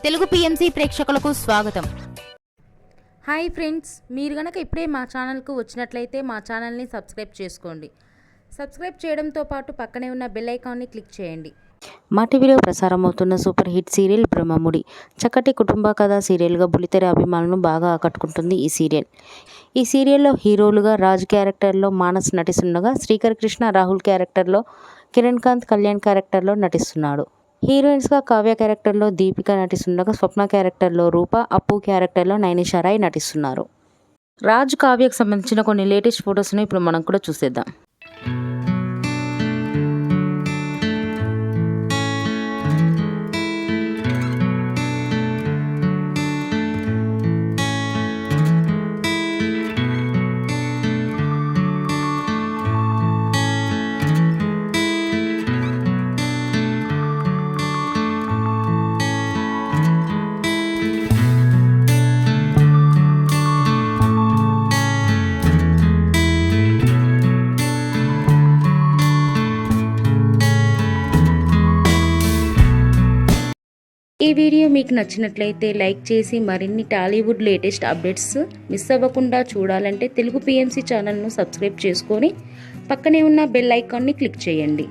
Telugu PMC ప్రేక్షకులకు స్వాగతం. Hi friends, మీరు గనక ఇప్పుడే మా ఛానల్కు వచ్చినట్లయితే మా ఛానల్ని సబ్స్క్రైబ్ చేసుకోండి. సబ్స్క్రైబ్ చేయడంతో పాటు పక్కనే ఉన్న బెల్ ఐకాన్ని క్లిక్ చేయండి. మా టీవీలో ప్రసారమవుతున్న సూపర్ హిట్ సీరియల్ బ్రహ్మముడి చక్కటి కుటుంబ కథా సీరియల్గా బుల్లితెర అభిమానులను బాగా ఆకట్టుకుంటుంది ఈ సీరియల్. ఈ సీరియల్లో హీరోలుగా రాజ్ క్యారెక్టర్లో మానస్ నటిస్తుండగా, శ్రీకర్ కృష్ణ రాహుల్ క్యారెక్టర్లో, కిరణ్ కాంత్ కళ్యాణ్ క్యారెక్టర్లో నటిస్తున్నాడు. హీరోయిన్స్గా కావ్య క్యారెక్టర్లో దీపిక నటిస్తుండగా, స్వప్న క్యారెక్టర్లో రూప, అప్పు క్యారెక్టర్లో నైనిషారాయ్ నటిస్తున్నారు. రాజ్ కావ్యకు సంబంధించిన కొన్ని లేటెస్ట్ ఫొటోస్ని ఇప్పుడు మనం కూడా చూసేద్దాం. ఈ వీడియో మీకు నచ్చినట్లయితే లైక్ చేసి మరిన్ని టాలీవుడ్ లేటెస్ట్ అప్డేట్స్ మిస్ అవ్వకుండా చూడాలంటే తెలుగు పిఎంసి ఛానల్ను సబ్స్క్రైబ్ చేసుకొని పక్కనే ఉన్న బెల్ ఐకాన్ని క్లిక్ చేయండి.